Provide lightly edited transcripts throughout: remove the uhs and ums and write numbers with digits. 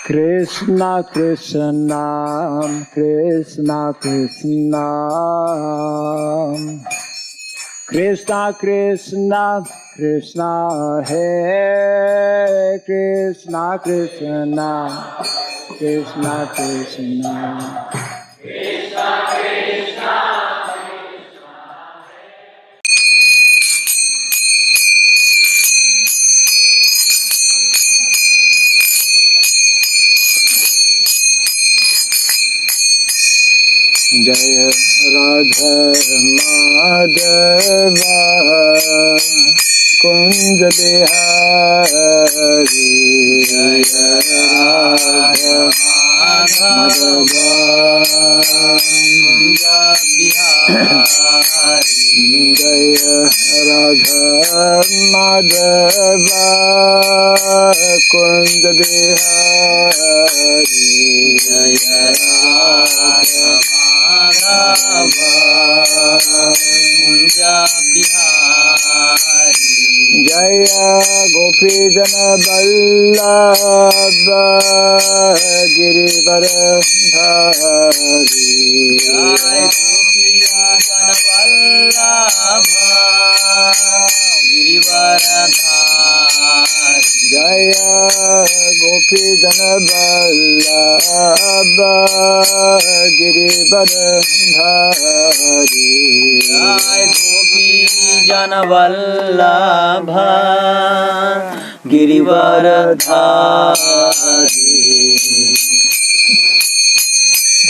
Krishna Krishna Krishna Krishna Krishna Krishna Krishna Hare Krishna Krishna Krishna Krishna Krishna Krishna Jaya Radha Madhava Kunj Bihari Jaya Radha Madhava Kunj Bihari Jaya Radha Madhava Kunj Bihari Jaya Radha Jaya Gopi Jana Vallabha Girivardhari Jaya Gopi Jana Vallabha Girivardhari Jaya Gopi Jana Vallabha Girivardhari Jaya Gopi Jana Vallabha Girivardhari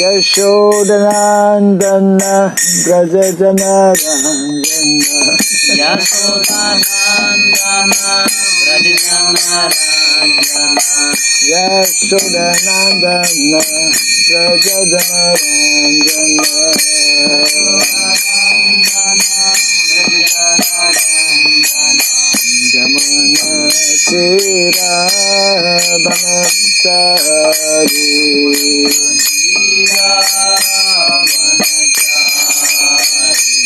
Yashodanandana Brajajana Ranjana Yashodanandana Brajajana Ranjana Yashodanandana Brajajana Ranjana Jamuna Tira Banachari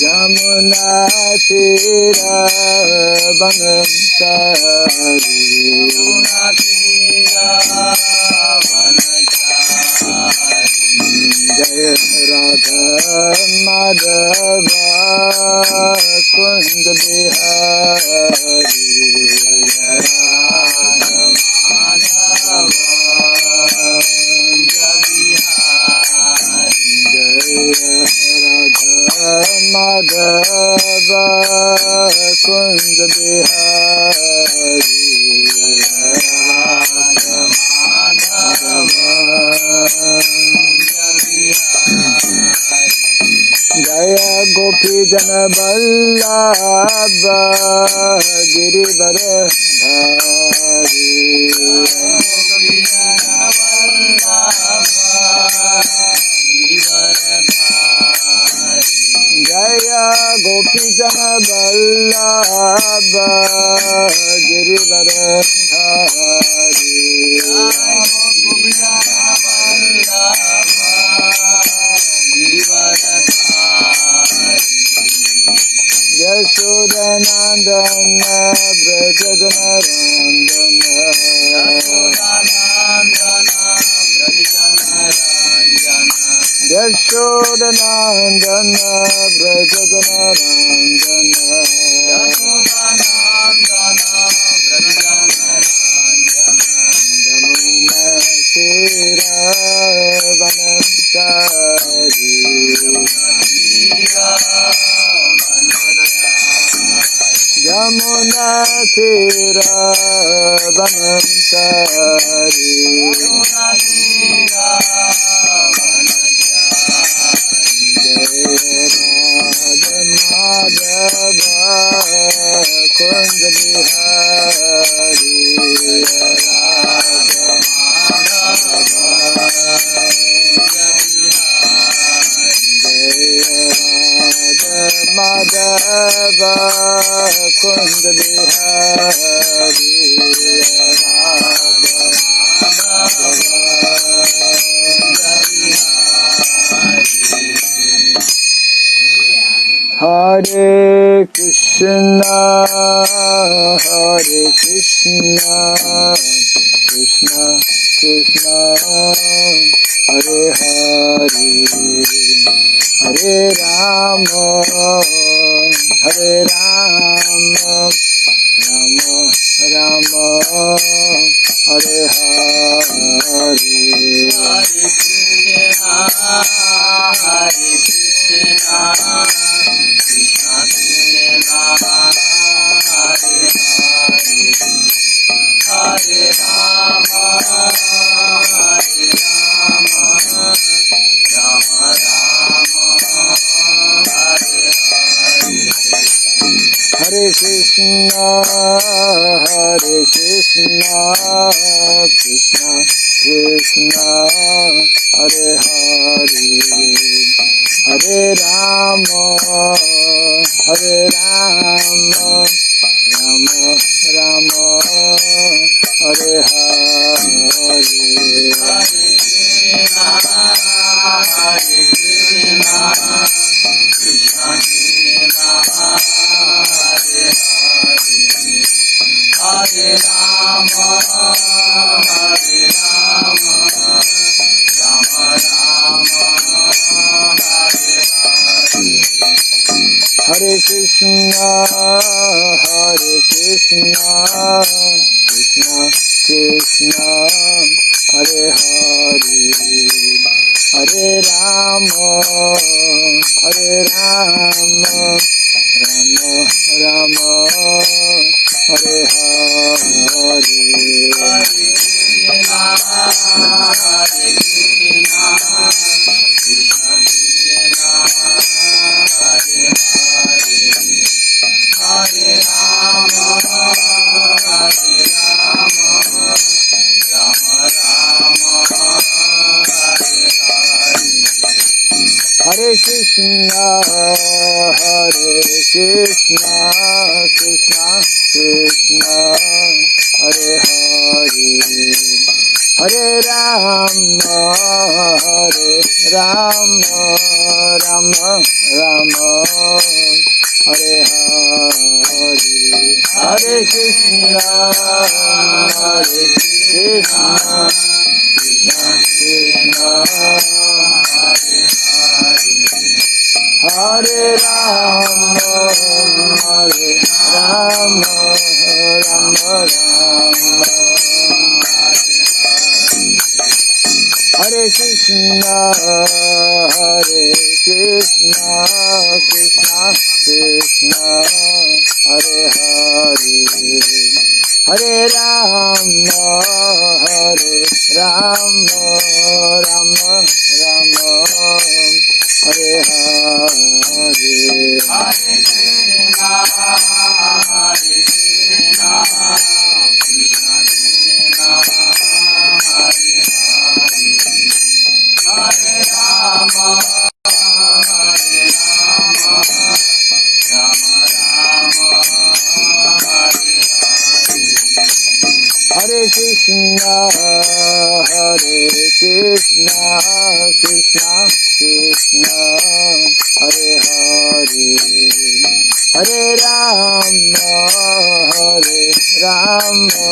Jamuna Tira Banachari Jaya Radha Madhava Kunj Bihari Jaya Radha Madhava Kunj Bihari Jaya Radha Madhava Kunj Bihari Jaya Radha Jaya Gopi Jana Vallabha Girivardhari Jaya Gopi Jana Vallabha Girivardhari Yashodanandana Brajajana Ranjana Yashodanandana Brajajana Ranjana Jamuna Tira Banachari Jamuna Tira Banachari Jaya Radha Madhava Kunj Bihari Jaya Radha Madhava Jaya Radha Madhava Kunj Bihari Jaya Radha Hare Krishna, Hare Krishna, Krishna Krishna, Hare Hare, Hare Rama, Hare Rama, Rama Rama, Hare Hare, Hare Krishna, Hare Krishna, Krishna Krishna, Hare Hare, Hare Rama, Hare Rama, Rama Rama, Hare Hare. Hare Krishna, Hare Krishna, Krishna Krishna, Hare Hare, Hare Rama, Hare Rama, Rama Rama, Hare Hare, Hare Krishna, Hare Krishna, Krishna Krishna, Hare Hare, Hare Rama, Hare Rama, Rama Rama, Hare Hare. Hare Krishna, Hare Krishna, Krishna Krishna, Hare Hare, Hare Rama, Hare Rama, Rama Rama, Hare Hare, Hare Krishna, Hare Krishna, Krishna Krishna, Hare Hare, Hare Rama, Hare Rama, Rama Rama, Hare Hare. Hare Krishna, Hare Krishna, Krishna Krishna, Hare Hare, Hare Rama, Hare Rama, Rama Rama, Hare Hare, Hare Krishna, Hare Krishna, Krishna Krishna, Hare Rama, Hare Rama, Rama Rama, Hare Krishna, Hare Krishna, Krishna Krishna, Hare Hare, Hare Rama, Hare Rama, Rama Rama, Hare Hare, Hare Krishna, Hare Krishna, Krishna Krishna, Hare Hare, Hare Rama, Hare Rama, Rama Rama, Hare Hare. Hare Krishna, Hare Krishna, Krishna Krishna, Hare Hare, Hare Rama, Hare Rama,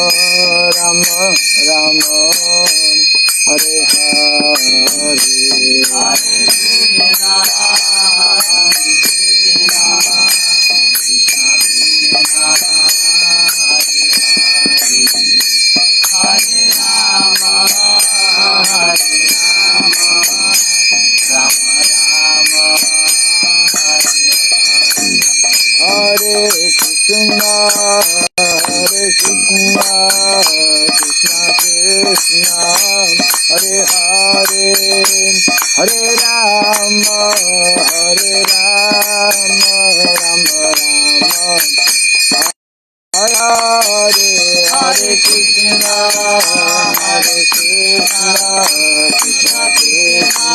Rama Rama, Hare Hare, Hare Krishna, Hare Krishna, Krishna Krishna, Hare Hare, Hare Rama, Hare Rama, Rama Rama, Hare Hare. Hare Krishna, Hare Krishna, Krishna Krishna, Hare Hare, Hare Rama, Hare Rama, Rama Rama, Hare Hare Krishna, Hare Krishna, Krishna Krishna,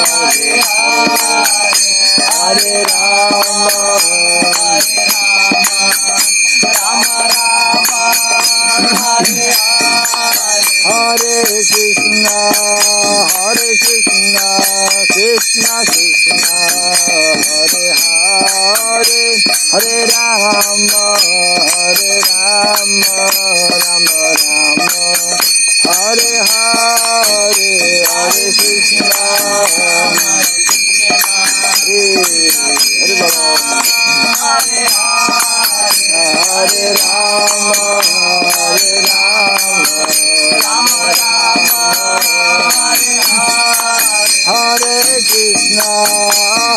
Hare Hare, Hare Rama, Hare Rama, Rama Rama, Hare Hare. Hare Krishna, Hare Krishna, Krishna Krishna, Hare Hare, Hare Rama, Hare Rama, Rama Rama, Hare Hare, Hare Krishna, Hare Rama, Hare Rama,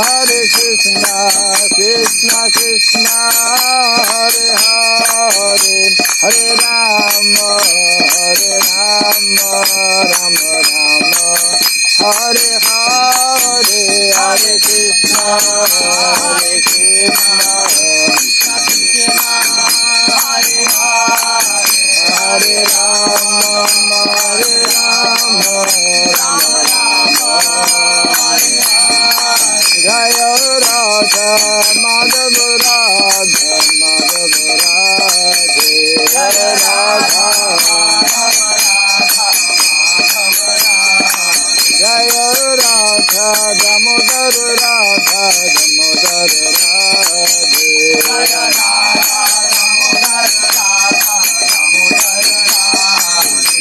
Hare Krishna, Krishna Krishna, Hare Hare, Hare Rama, Rama Rama, Hare Hare, Hare Krishna, Krishna Hare Rama, Jaya Radha Madhav Radha Madhav Radhe, Jaya Radha Jaya Radha Damodar Radha Damodar Radhe, Jaya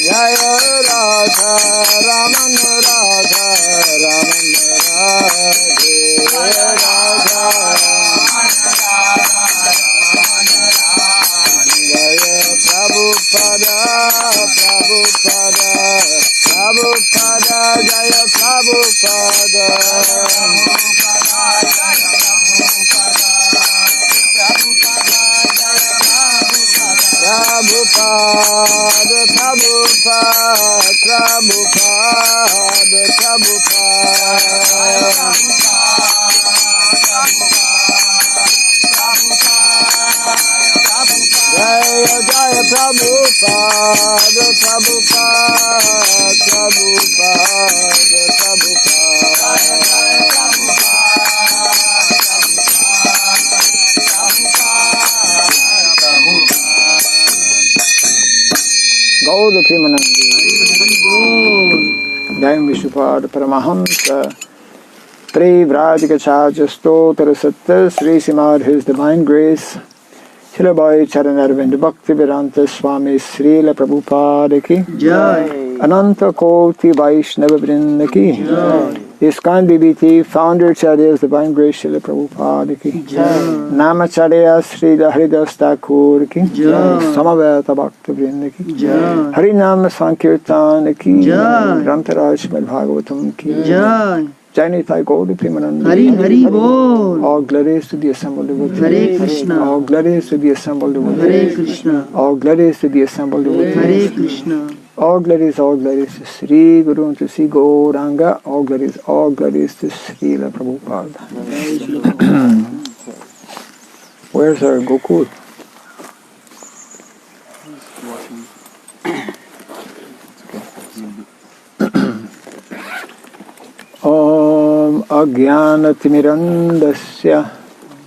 Jaya Radha Raman Radha Raman Radhe, Jaya Radha Jaya Prabhupada Prabhupada Prabhupada, Jaya Prabhupada Prabhupada, Prabhupada, Jaya Jaya Prabhupada, Prabhupada, Gaur Premanandi, Jai Vishnupada Paramahamsa, Prevrajikacharya Stotra Satta, Sri Srimad His Divine Grace, Srila Bhai Charanarvind Bhakti Vedanta Swami Srila Prabhupada ki Jai, Ananta Koti Vaishnava Vrinda ki Jai, ISKCON BBT Founder Charyas Divine Grace Srila Prabhupada ki Jai, Namacharya Srila Haridas Thakur ki Jai, Samaveta Bhakti Vrinda ki Jai, Harinam Sankirtan ki Jai, Grantaraj Srimad Bhagavatam ki Jai, Jainitai Gauri Premanandi, Hari Bol. All glories to the assembled devotees. Hare Krishna. All glories to the assembled devotees. Hare Krishna. All glories to the assembled devotees. Hare Krishna. All glories to Sri Guru, to Sri Gauranga. All glories to Srila Prabhupada. Where's our Gokul? Om Ajnanatimirandasya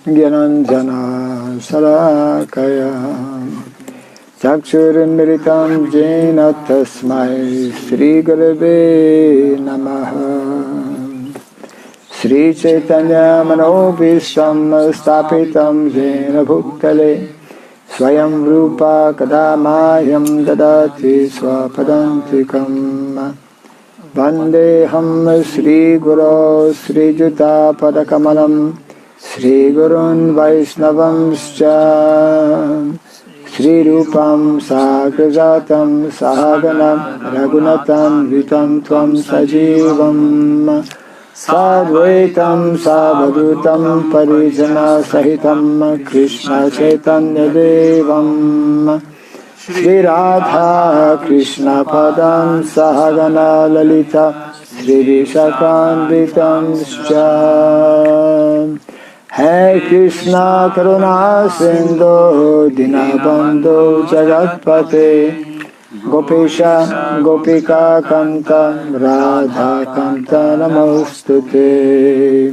Gyananjana Salakaya Chakshurmiritam Jena Tasmai Sri Gurave Namaha Sri Chaitanya Manobisham Stapitam Jena Bhutale Swayam Rupa Kadamayam Dadati Swapadantikam Vandeham Sri Guru Sri Juta Padakamalam Sri Gurun Vaishnavamscha Sri Rupam Sagrajatam Sahaganam Ragunatam Vitam Tvam Sajivam Sadvaitam Savadutam Parijana Sahitam Krishna Chaitanya Devam Shri Radha Krishna Padam Sahagana Lalita Shri Vishakandritam Scha Hare Krishna Karuna Sindhu Dinabandhu Jagatpate Gopesha Gopika Kanta Radha Kanta Namostute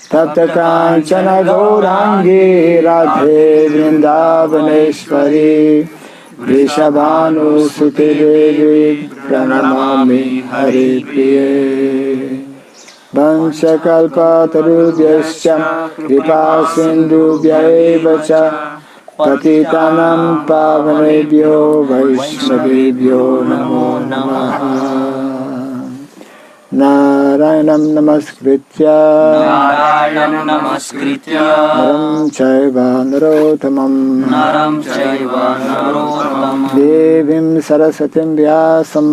Tapta Kanchana Gaurangi Radhe Vrindavaneshwari Vrishabhanu Sute Devi Pranamami Hari Priye Vanchakalpa Tarubhyascha Kripa Sindhubhya Cha Patitanam Pavanebhyo Vaishnavebhyo Namo Namo Narayanam Namaskritya Naram Chaiva Narottamam Devim Saraswatim Vyasam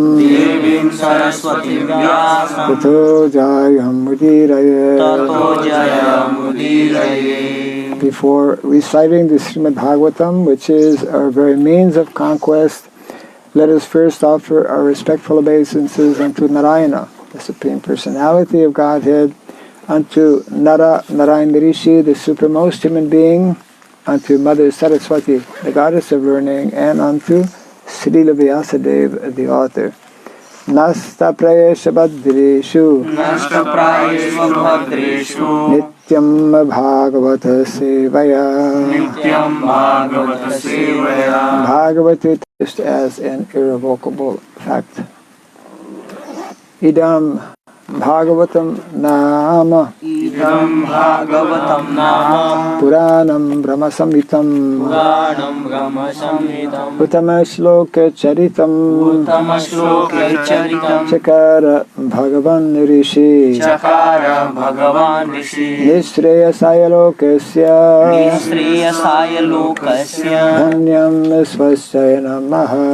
Tato Jayam Mudiraye. Before reciting the Srimad Bhagavatam, which is our very means of conquest, let us first offer our respectful obeisances unto Narayana, the Supreme Personality of Godhead, unto Narayana Rishi, the supremmost human being, unto Mother Saraswati, the goddess of learning, and unto Srila Vyasadeva, the author. Nasta prayesha bhadreshu Nityam Bhagavata Sevaya Bhagavata is as an irrevocable fact. Idam Bhagavatam Nama Puranam Brahmasamhitam Uttama Shloka Charitam Chakara Bhagavan Rishi Nishreyasaya Lokasya Dhanyam Swasya Namaha.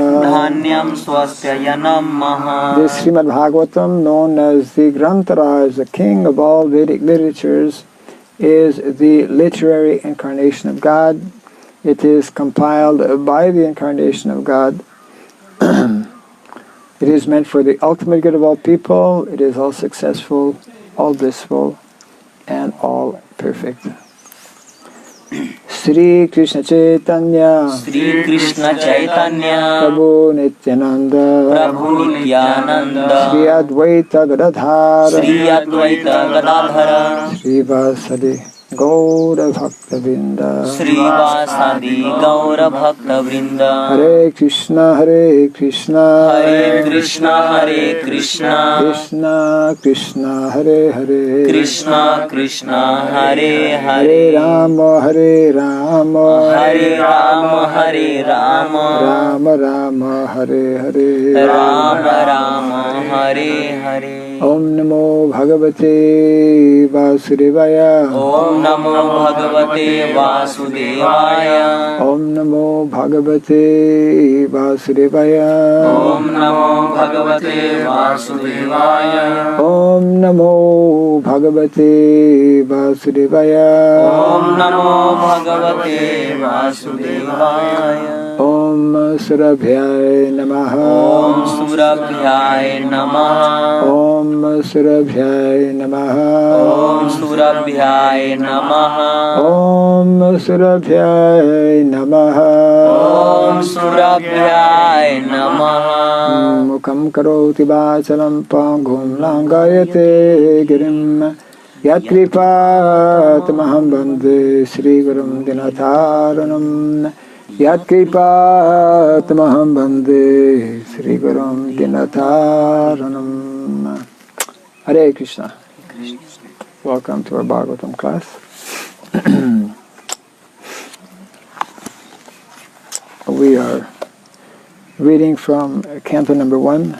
This Srimad Bhagavatam, known as the Grantaraj, the king of all Vedic literatures, is the literary incarnation of God. It is compiled by the incarnation of God. It is meant for the ultimate good of all people. It is all successful, all blissful, and all perfect. Sri Krishna Chaitanya Prabhu Nityananda Sri Advaita Gadadhara Sri Vasadi Gaura Bhakta Vrinda Hare Krishna Krishna Krishna Hare Hare Hare Rama Rama Rama Hare Hare Om Namo Bhagavate Vasudevaya Om Namo Bhagavate Vasudevaya Om Namo Bhagavate Vasudevaya Om Namo Bhagavate Vasudevaya Om Namo Bhagavate Vasudevaya Om Namo Bhagavate Vasudevaya Om Surabhyaya Namaha Om Surabhyaya Namaha Om Surabhyaya Namaha Om Surabhyaya Namaha Om Surabhyaya Namaha Om Surabhyaya Namaha Mukham karoti vachalam pangum langayate girim Yatkripatamaham Bande Sri Gurum Dinataranam Yatkripatamaham Bande Sri Gurum Dinataranam. Hare Krishna. Welcome to our Bhagavatam class. We are reading from Canto number 1,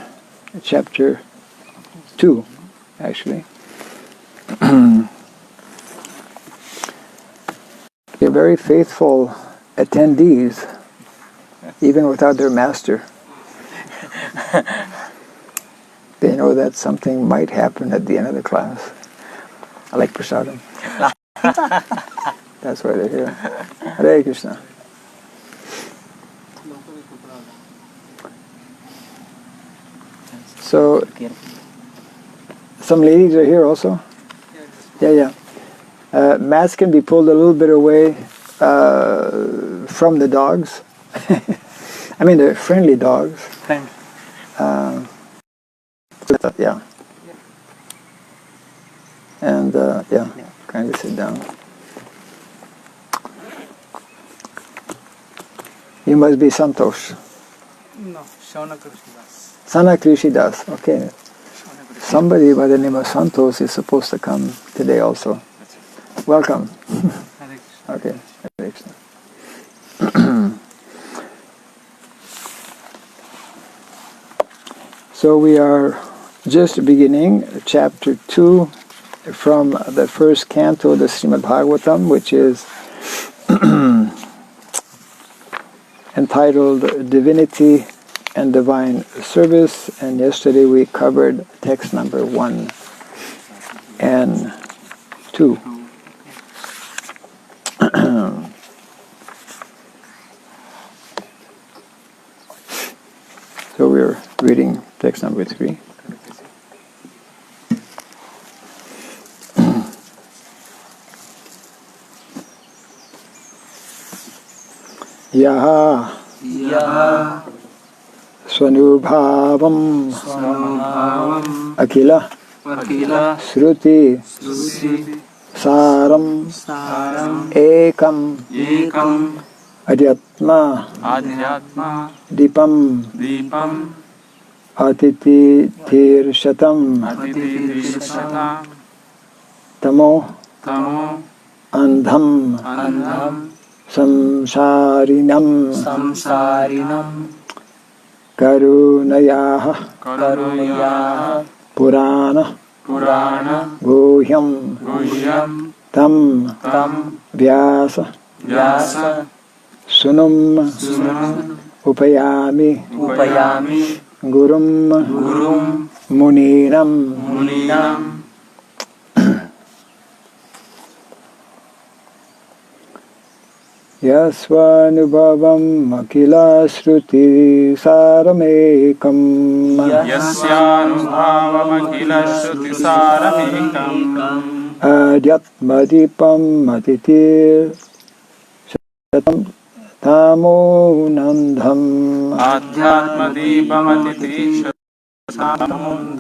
chapter 2, actually. They're very faithful attendees, even without their master. They know that something might happen at the end of the class. I like prasadam. That's why they're here. Hare Krishna. So, some ladies are here also? Yeah. Mats can be pulled a little bit away from the dogs. I mean, they're friendly dogs. Yeah. And, kindly sit down. You must be Santosh. No, Shauna Krishnadas. Sana Krishidas, okay. Somebody by the name of Santos is supposed to come today also. Welcome. Okay. So we are just beginning chapter 2 from the first canto of the Srimad Bhagavatam, which is entitled Divinity and Divine Service, and yesterday we covered text number 1 and 2. So we're reading text number 3. Yaha Swanubhavam Akila Shruti Saram Ekam Adhyatma Dipam Atiti Tirshatam Tamo Andham Samsarinam Karunayaha Purana Guhyam Tam Vyasa Sunum Upayami Gurum Muninam. Yasvanubhavam akila shruti saramekam. Yasvanubhavam akila shruti saramekam. Adhyatmadipam atitir shatam tamonandham. Adhyatmadipam atitir shatam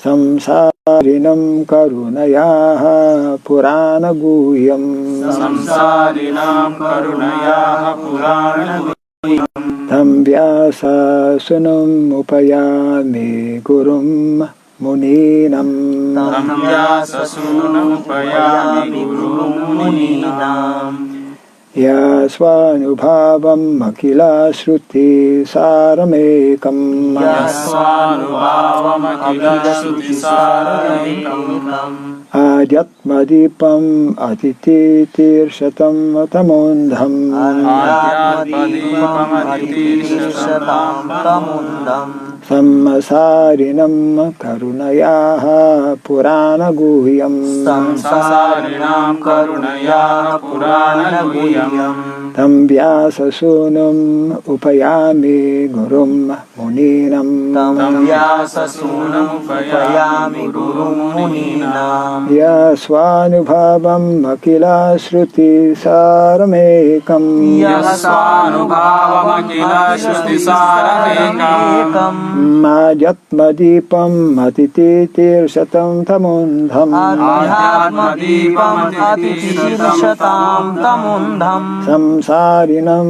Samsarinam karunayaha purana guhyam. Samsarinam karunayaha purana guhyam. Tam vyasa sunam upayami gurum muninam. Tam vyasa sunam upayami gurum muninam. Yasvanubhavam akila shruti saramekam. Yasvanubhavam akila shruti saramekam. Adhyatmadipam atiti tirshatam tamundham. Adhyatmadipam atiti tirshatam tamundham. Samsarinam karunayaha purana guhyam. Samsarinam karunayaha purana guhyam. Tam vyasa sunam upayami gurum muninam. Tam vyasa sunam upayami gurum muninam. Yasvanubhavam akila shruti saramekam. Yasvanubhavam akila shruti saramekam. Adhyatmadipam atiti tirshatam tamundham. Adhyatmadipam atiti tirshatam tamundham. Samsarinam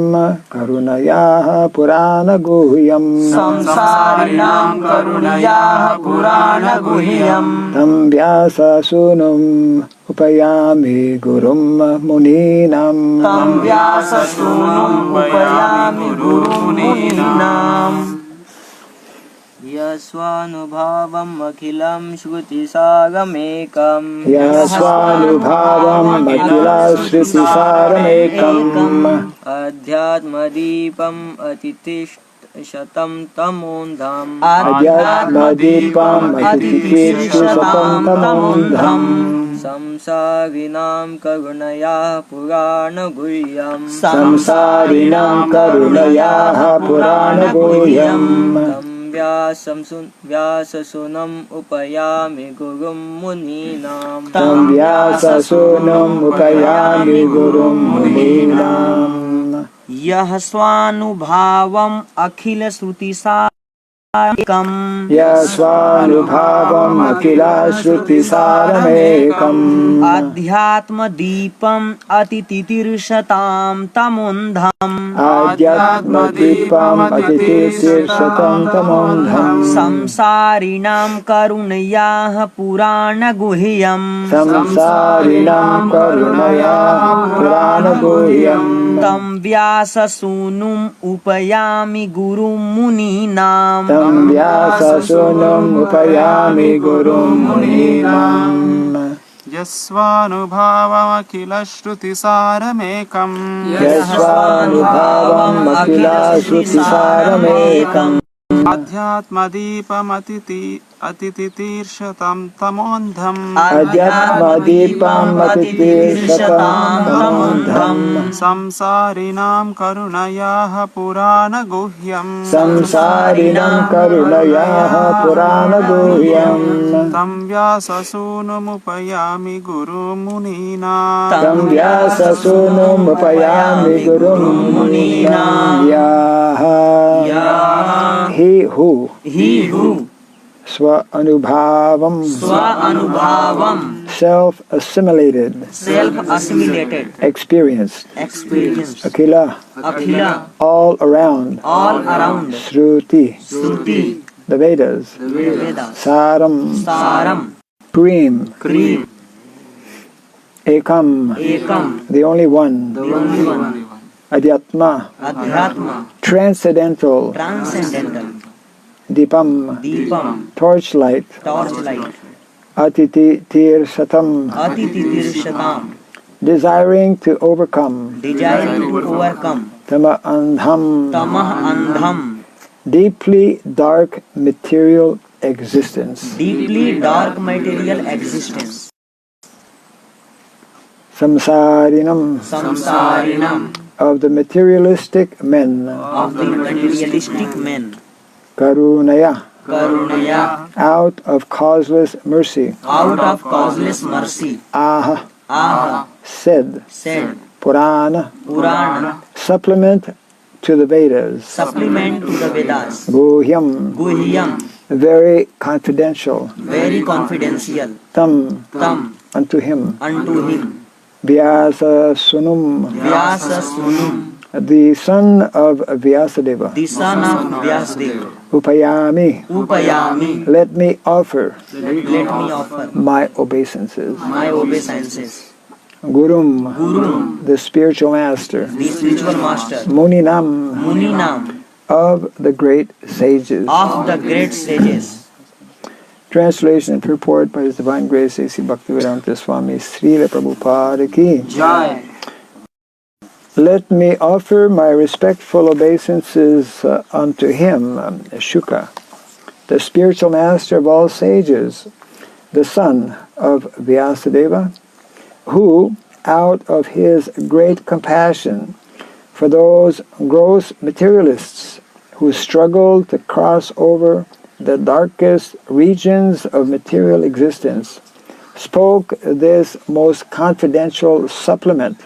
karunayaha purana guhyam. Samsarinam karunayaha purana guhyam. Tam vyasa sunam upayami gurum muninam. Tam vyasa sunam upayami gurum muninam. Yasvanubhavam akhilam shruti saramekam. Yasvanubhavam akila shruti saramekam. Adhyatmadipam atitish shatam tamundham. Adhyatmadipam atitish shatam tamundham. Samsarinam karunaya purana guhyam. Samsarinam karunayaha purana guhyam. Vyasasunam upayami gurum muninam. Tam vyasasunam upayami gurum muninam. Yasvanubhavam akhila shruti saramekam. Yasvanubhavam akila shruti saramekam. Adhyatma deepam atitirshatam tamundham. Adhyatmadipam Atitirsatam Tamondham संसारिणां करुणयाः पुराणगुह्यम् Samsarinam Karunaya Puranaguhyam तं व्याससूनुम् उपयामि गुरुं मुनीनाम् Tam Vyasasunam Upayami Gurum Muninam यस्वानुभावमखिलश्रुतिसारमेकम् Yasvanubhavam Akila Srutisaramekam अध्यात्मदीपमतितीर्षतं तमोन्धम् Adhyatmadipam Atitirsatam Tamondham संसारिणां करुणयाः पुराणगुह्यम् Samsarinam Karunayaha Puranaguhyam तं व्याससूनुमुपयामि गुरुमुनीनाम् Tam Vyasasunam Upayami Gurum Muninam Yaha He who Swa Anubhavam self-assimilated experienced Akila all around Shruti the Vedas Saram Cream Ekam the only one Adhyatma transcendental Dipam torchlight Atiti Tirsatam desiring to overcome Tama Andham deeply dark material existence Samsarinam of the materialistic men Karunaya out of causeless mercy Aha said Purana supplement to the Vedas Guhyam very confidential Tam unto him Vyasa Sunum the son of Vyasadeva Upayami let me offer my obeisances Gurum the spiritual master Muninam of the great sages Translation and purport by His Divine Grace A.C. Bhaktivedanta Swami Srila Prabhupada Ki Jai. Let me offer my respectful obeisances unto him, Shuka, the spiritual master of all sages, the son of Vyasadeva, who, out of his great compassion for those gross materialists who struggle to cross over the darkest regions of material existence, spoke this most confidential supplement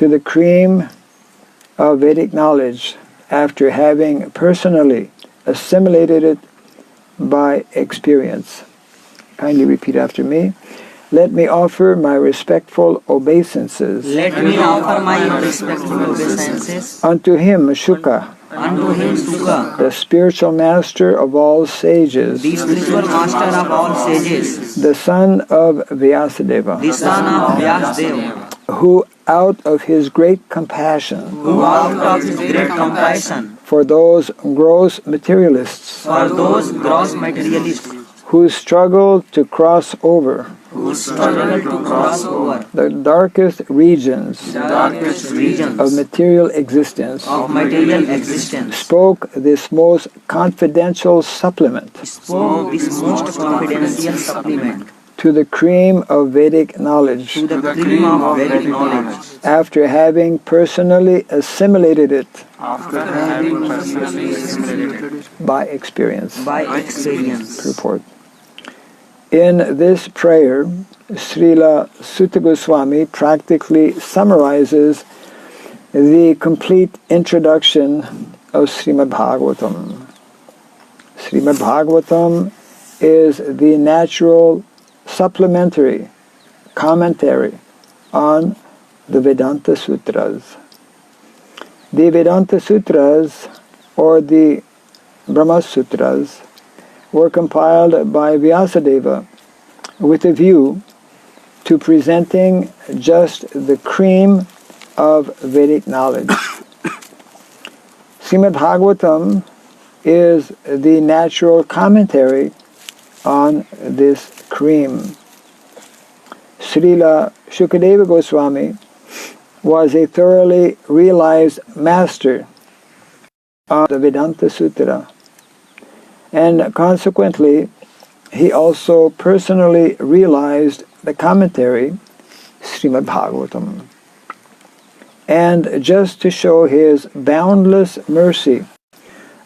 to the cream of Vedic knowledge after having personally assimilated it by experience. Kindly repeat after me. Let me offer my respectful obeisances unto him, Shuka, the spiritual master of all sages, the son of Vyasadeva, who out of his great compassion for those gross materialists who struggle to cross over the darkest regions of material existence, spoke this most confidential supplement to the cream of Vedic knowledge, after having personally assimilated it by experience. Purport. In this prayer, Srila Sutta Goswami practically summarizes the complete introduction of Srimad Bhagavatam. Srimad Bhagavatam is the natural supplementary commentary on the Vedanta Sutras. The Vedanta Sutras, or the Brahma Sutras, were compiled by Vyasadeva with a view to presenting just the cream of Vedic knowledge. Srimad Bhagavatam is the natural commentary on this cream. Srila Shukadeva Goswami was a thoroughly realized master of the Vedanta Sutra, and consequently he also personally realized the commentary, Srimad Bhagavatam. And just to show his boundless mercy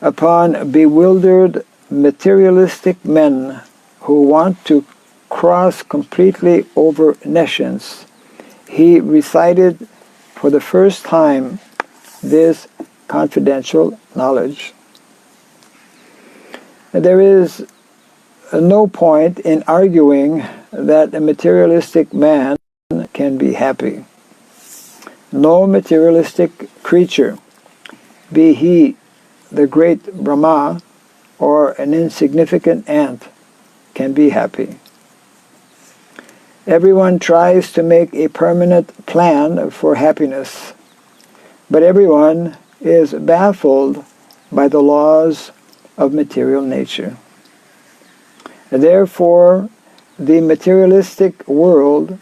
upon bewildered materialistic men who want to cross completely over nescience, he recited for the first time this confidential knowledge. There is no point in arguing that a materialistic man can be happy. No materialistic creature, be he the great Brahma or an insignificant ant, can be happy. Everyone tries to make a permanent plan for happiness, but everyone is baffled by the laws of material nature. Therefore, the materialistic world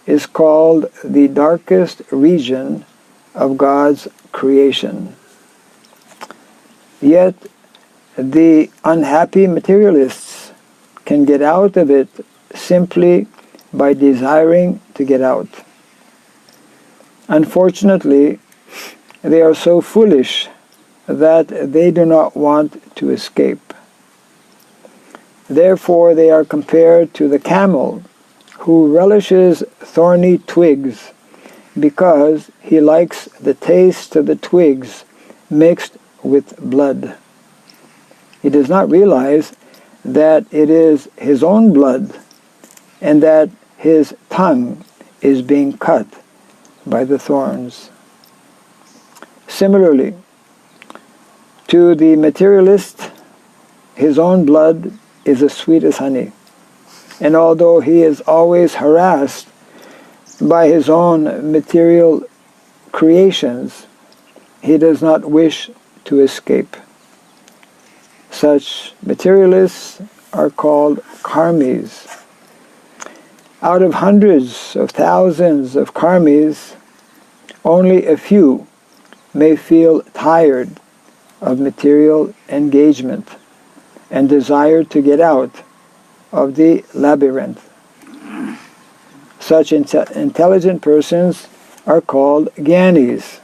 is called the darkest region of God's creation. Yet, the unhappy materialists can get out of it simply by desiring to get out. Unfortunately, they are so foolish that they do not want to escape. Therefore, they are compared to the camel who relishes thorny twigs because he likes the taste of the twigs mixed with blood. He does not realize that it is his own blood and that his tongue is being cut by the thorns. Similarly, to the materialist, his own blood is as sweet as honey. And although he is always harassed by his own material creations, he does not wish to escape. Such materialists are called karmis. Out of hundreds of thousands of karmis, only a few may feel tired of material engagement and desire to get out of the labyrinth. Such intelligent persons are called jnanis.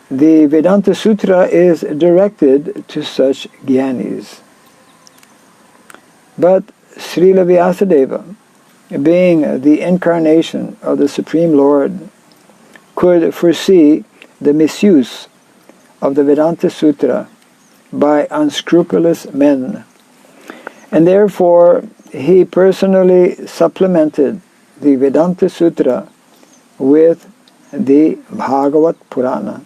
The Vedanta Sutra is directed to such jnanis. But Srila Vyasadeva, being the incarnation of the Supreme Lord, could foresee the misuse of the Vedanta Sutra by unscrupulous men, and therefore he personally supplemented the Vedanta Sutra with the Bhagavat Purana.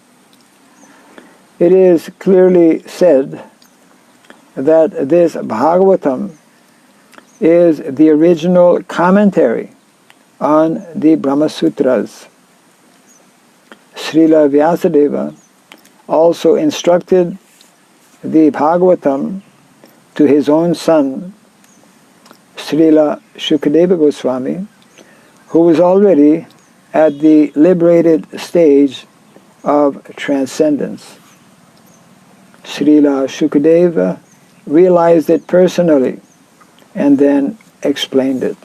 It is clearly said that this Bhagavatam is the original commentary on the Brahma Sutras. Srila Vyasadeva also instructed the Bhagavatam to his own son, Srila Shukadeva Goswami, who was already at the liberated stage of transcendence. Srila Shukadeva realized it personally and then explained it.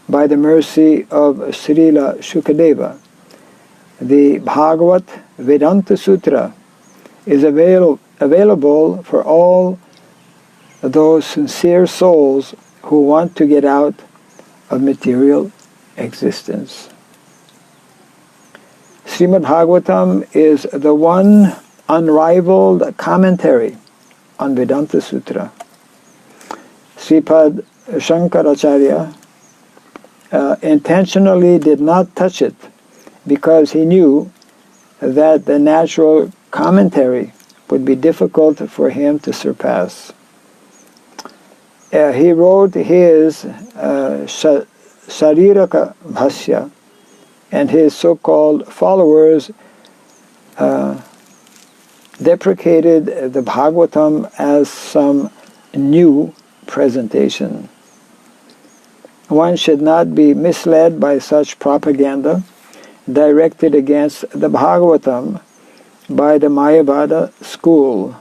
By the mercy of Srila Shukadeva, the Bhagavat Vedanta Sutra is available for all those sincere souls who want to get out of material existence. Srimad Bhagavatam is the one unrivaled commentary on Vedanta Sutra. Sripad Shankaracharya intentionally did not touch it because he knew that the natural commentary would be difficult for him to surpass. He wrote his Shariraka Bhasya, and his so-called followers deprecated the Bhagavatam as some new presentation. One should not be misled by such propaganda directed against the Bhagavatam by the Mayavada school.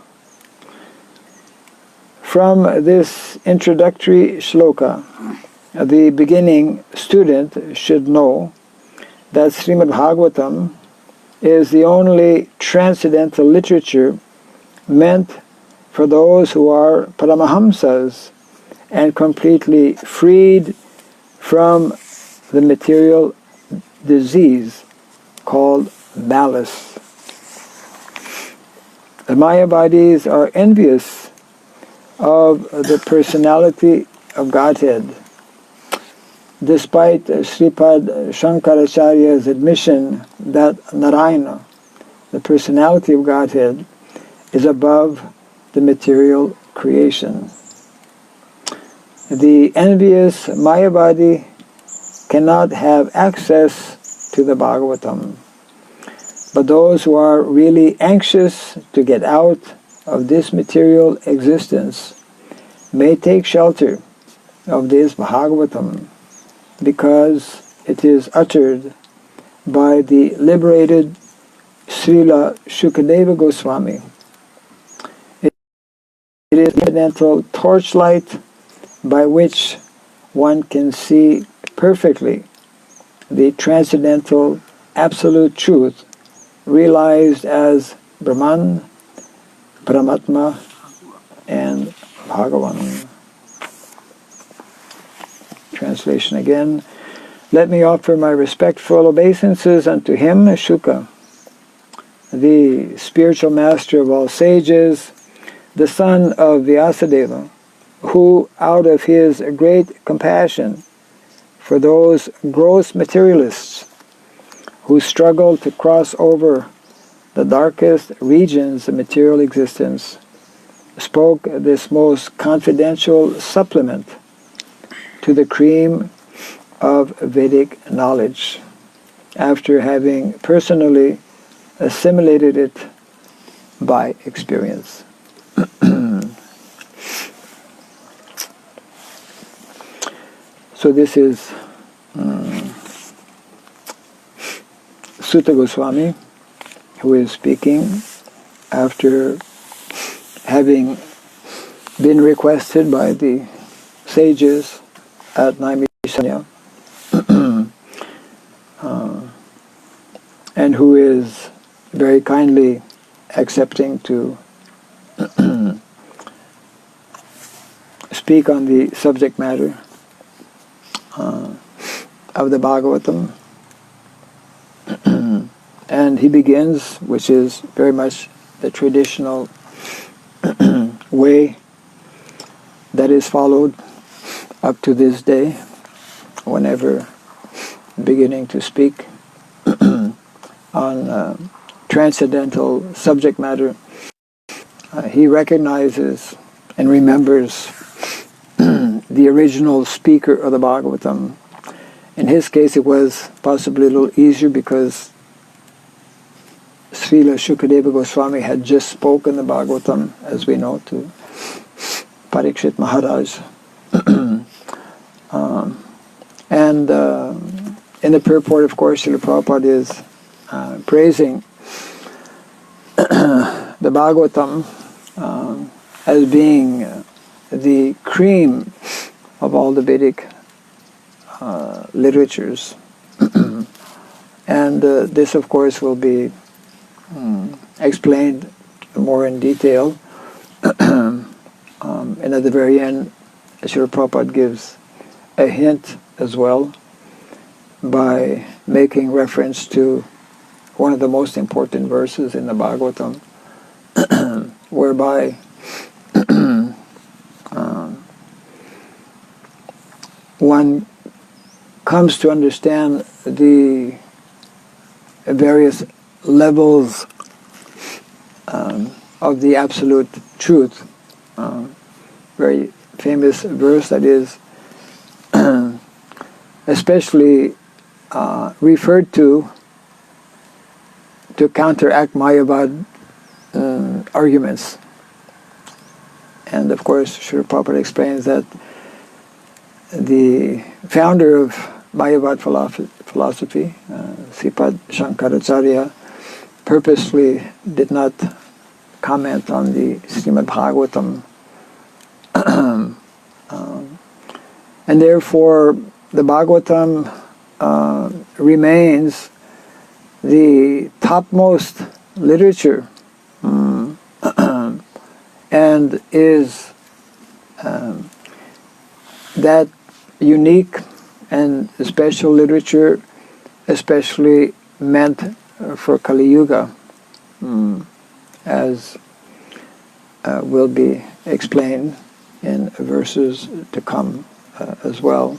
From this introductory shloka, the beginning student should know that Srimad Bhagavatam is the only transcendental literature meant for those who are Paramahamsas and completely freed from the material disease called malice. The Mayavadis are envious of the personality of Godhead, despite Sripad Shankaracharya's admission that Narayana, the personality of Godhead, is above the material creation. The envious Mayavadi cannot have access to the Bhagavatam, but those who are really anxious to get out of this material existence may take shelter of this Bhagavatam, because it is uttered by the liberated Srila Shukadeva Goswami. It is the incidental torchlight by which one can see perfectly the transcendental absolute truth realized as Brahman, Paramatma, and Bhagavan. Translation again. Let me offer my respectful obeisances unto him, Shuka, the spiritual master of all sages, the son of Vyasadeva, who, out of his great compassion for those gross materialists who struggle to cross over the darkest regions of material existence, spoke this most confidential supplement to the cream of Vedic knowledge, after having personally assimilated it by experience. So this is Sutta Goswami, who is speaking after having been requested by the sages at Naimisanya, and who is very kindly accepting to speak on the subject matter of the Bhagavatam. And he begins, which is very much the traditional way that is followed up to this day, whenever beginning to speak on transcendental subject matter, he recognizes and remembers the original speaker of the Bhagavatam. In his case, it was possibly a little easier because Srila Shukadeva Goswami had just spoken the Bhagavatam, as we know, to Parikshit Maharaj. And in the purport, of course, Srila Prabhupada is praising the Bhagavatam as being the cream of all the Vedic literatures. And this, of course, will be explained more in detail. And at the very end, Srila Prabhupada gives a hint as well by making reference to one of the most important verses in the Bhagavatam, whereby one comes to understand the various levels of the absolute truth. Very famous verse that is especially referred to counteract Mayavad arguments. And of course, Srila Prabhupada explains that the founder of Mayavad philosophy, Sripad Shankaracharya, purposely did not comment on the Srimad Bhagavatam. And therefore, the Bhagavatam remains the topmost literature and is that unique and special literature, especially meant for Kali Yuga, as will be explained in verses to come as well.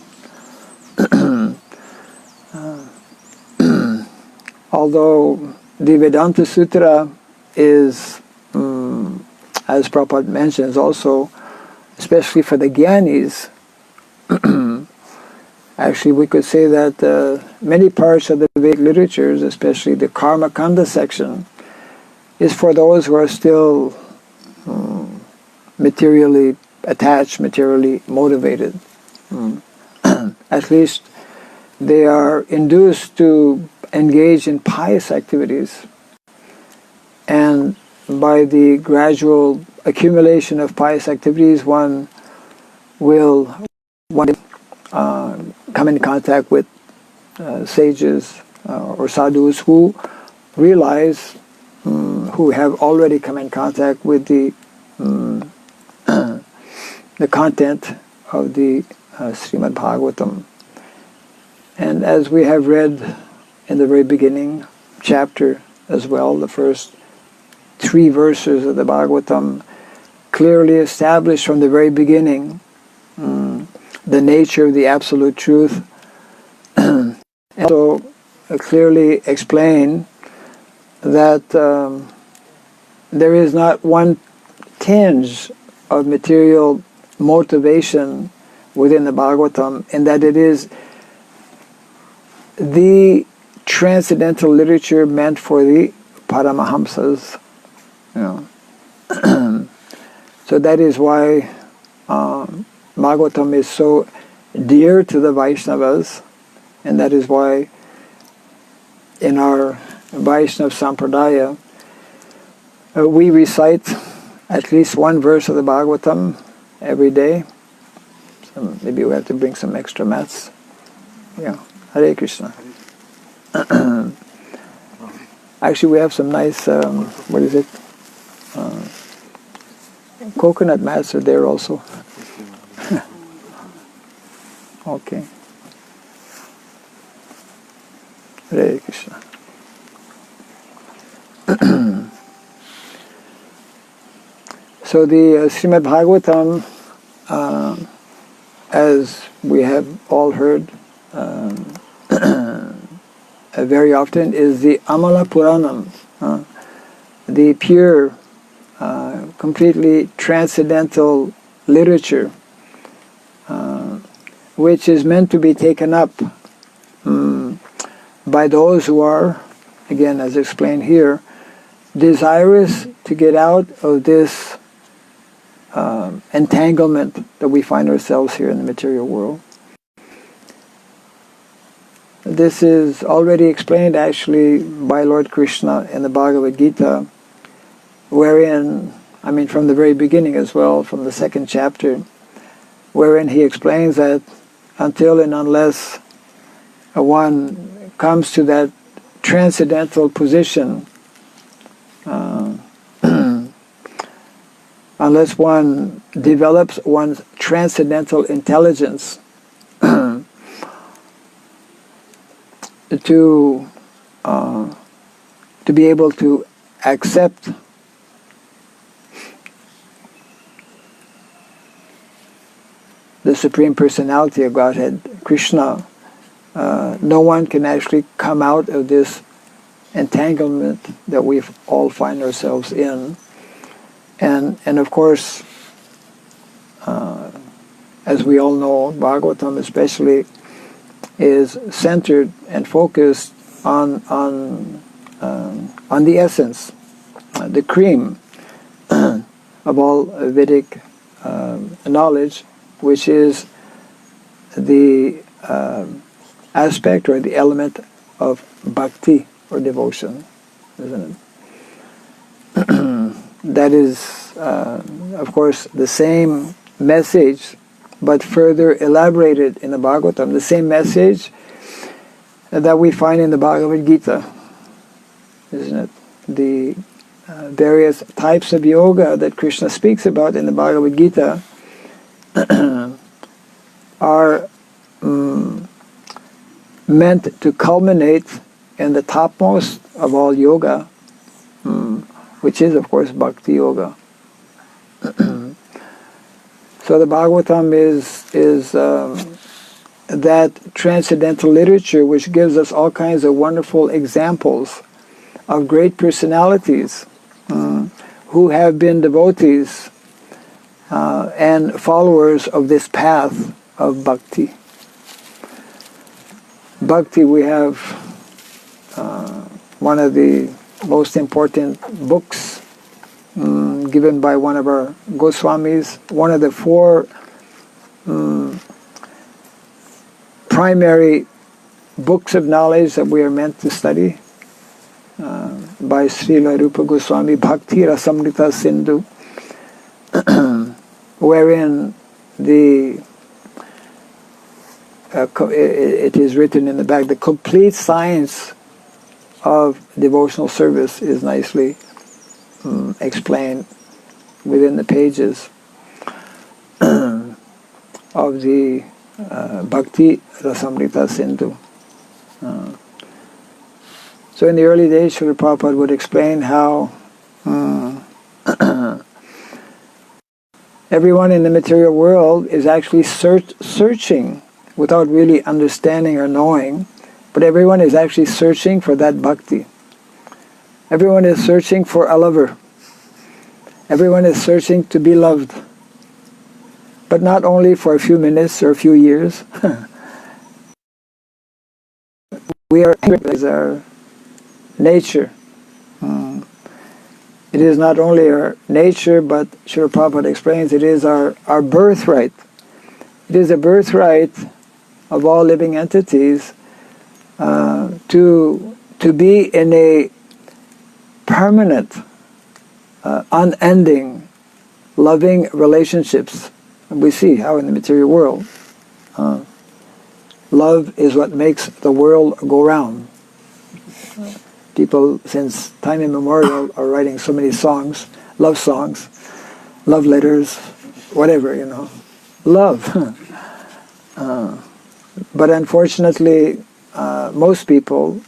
Although the Vedanta Sutra is, as Prabhupada mentions also, especially for the Gyanis, actually we could say that many parts of the Vedic literatures, especially the Karma Kanda section, is for those who are still materially attached, materially motivated. At least they are induced to engage in pious activities, and by the gradual accumulation of pious activities, one will come in contact with sages or sadhus who realize, who have already come in contact with the content of the Srimad Bhagavatam. And as we have read in the very beginning chapter as well, the first 3 verses of the Bhagavatam clearly establish from the very beginning the nature of the absolute truth, and also clearly explain that there is not one tinge of material motivation within the Bhagavatam, and that it is the transcendental literature meant for the Paramahamsas. So that is why Bhagavatam is so dear to the Vaishnavas, and that is why in our Vaishnava Sampradaya we recite at least one verse of the Bhagavatam every day. So maybe we have to bring some extra mats. Yeah, Hare Krishna. Actually, we have some nice, what is it? Coconut mats are there also. Okay. Hare Krishna. So the Srimad Bhagavatam, as we have all heard very often, is the Amala Puranam, the pure, completely transcendental literature, which is meant to be taken up by those who are, again as explained here, desirous to get out of this entanglement that we find ourselves here in the material world. This is already explained actually by Lord Krishna in the Bhagavad Gita, wherein, I mean from the very beginning as well, from the 2nd chapter, wherein he explains that until and unless one comes to that transcendental position, unless one develops one's transcendental intelligence to be able to accept the Supreme Personality of Godhead, Krishna, no one can actually come out of this entanglement that we all find ourselves in. And of course, as we all know, Bhagavatam especially is centered and focused on the essence, the cream of all Vedic knowledge, which is the aspect or the element of bhakti or devotion, isn't it? That is, of course, the same message, but further elaborated in the Bhagavatam, the same message that we find in the Bhagavad Gita, isn't it? The various types of yoga that Krishna speaks about in the Bhagavad Gita are meant to culminate in the topmost of all yoga, which is, of course, Bhakti Yoga. So the Bhagavatam is that transcendental literature which gives us all kinds of wonderful examples of great personalities who have been devotees and followers of this path of bhakti. Bhakti, we have one of the most important books given by one of our Goswamis, one of the four primary books of knowledge that we are meant to study, by Srila Rupa Goswami, Bhakti Rasamrita Sindhu, wherein it is written in the back, the complete science of devotional service is nicely explained within the pages of the Bhakti Rasamrita Sindhu. So in the early days, Srila Prabhupada would explain how everyone in the material world is actually searching without really understanding or knowing, but everyone is actually searching for that bhakti. Everyone is searching for a lover. Everyone is searching to be loved. But not only for a few minutes or a few years. We are as our nature. It is not only our nature, but Srila Prabhupada explains it is our birthright. It is a birthright of all living entities to be in a permanent, unending, loving relationships. And we see how in the material world, love is what makes the world go round. People, since time immemorial, are writing so many songs, love letters, whatever, love. But unfortunately, most people,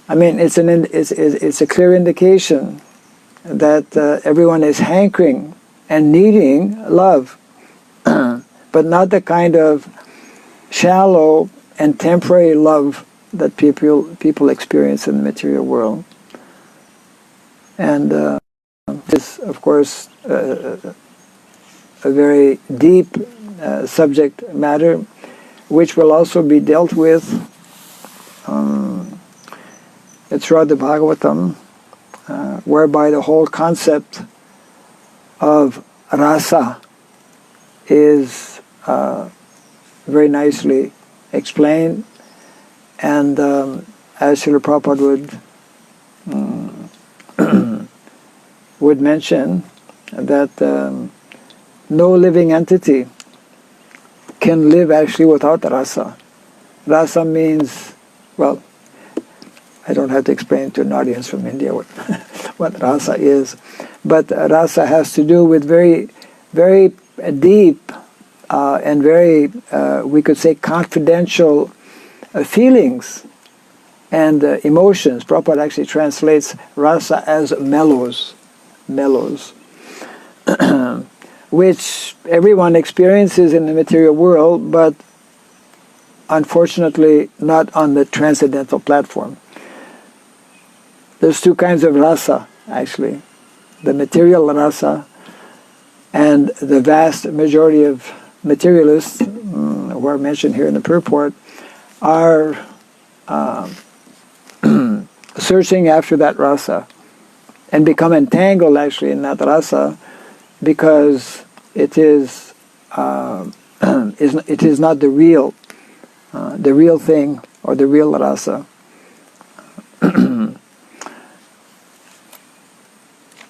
it's a clear indication that everyone is hankering and needing love, but not the kind of shallow and temporary love that people experience in the material world. And this, of course, a very deep subject matter, which will also be dealt with throughout the Bhagavatam, whereby the whole concept of rasa is very nicely explained. And as Srila Prabhupada would mention, that no living entity can live actually without rasa. Rasa means, well, I don't have to explain to an audience from India what rasa is, but rasa has to do with very, very deep and very, we could say, confidential feelings and emotions. Prabhupada actually translates rasa as mellows, which everyone experiences in the material world, but unfortunately not on the transcendental platform. there's two kinds of rasa, actually. The material rasa and the vast majority of materialists who are mentioned here in the purport are searching after that rasa and become entangled actually in that rasa because it is it is not the real thing or the real rasa.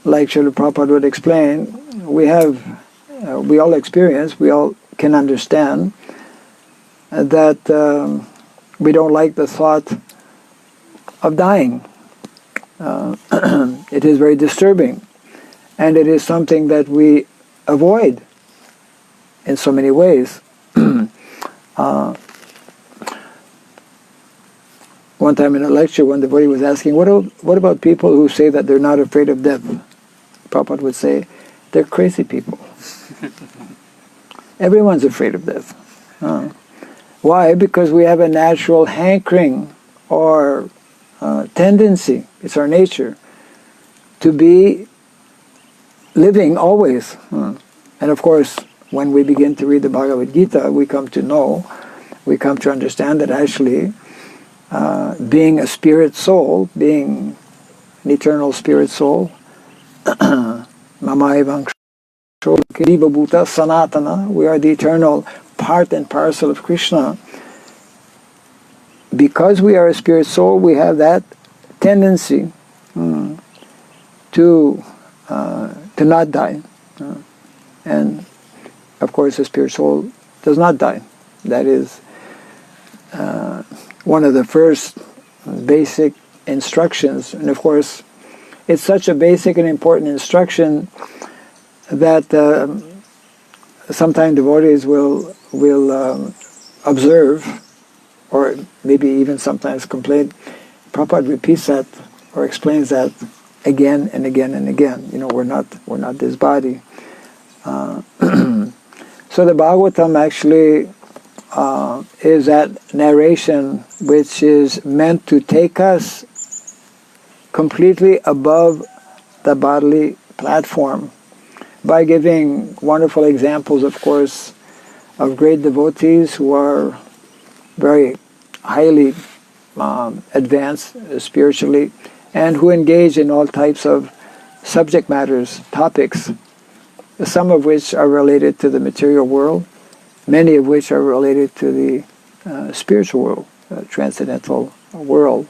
Like Srila Prabhupada would explain, we all experience, we all can understand that we don't like the thought of dying. It is very disturbing, and it is something that we avoid in so many ways. One time in a lecture, one devotee was asking, what about people who say that they're not afraid of death? Prabhupada would say, they're crazy people. Everyone's afraid of death. Why? Because we have a natural hankering or tendency, it's our nature, to be living always. And of course, when we begin to read the Bhagavad Gita, we come to understand that actually being a spirit soul, being an eternal spirit soul, Mama Bhuta Sanatana, we are the eternal part and parcel of Krishna. Because we are a spirit soul, we have that tendency to not die. And of course, a spirit soul does not die. That is one of the first basic instructions. And of course, it's such a basic and important instruction that sometimes devotees will observe, or maybe even sometimes complain. Prabhupada repeats that or explains that again and again and again. We're not this body. So the Bhagavatam actually is that narration which is meant to take us completely above the bodily platform by giving wonderful examples, of course, of great devotees who are very highly advanced spiritually and who engage in all types of subject matters, topics, some of which are related to the material world, many of which are related to the spiritual world, transcendental world.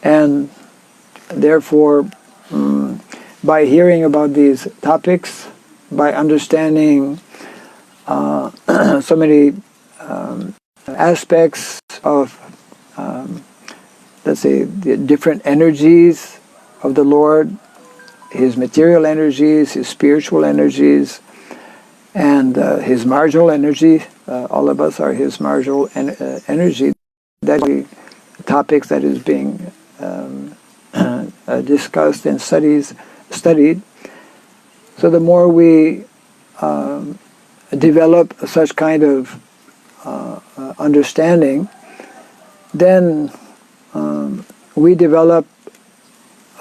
And therefore, by hearing about these topics, by understanding so many aspects of, let's say, the different energies of the Lord, His material energies, His spiritual energies, and His marginal energy. All of us are His marginal energy. That is the topics that is being discussed and studied. So the more we develop such kind of understanding, then we develop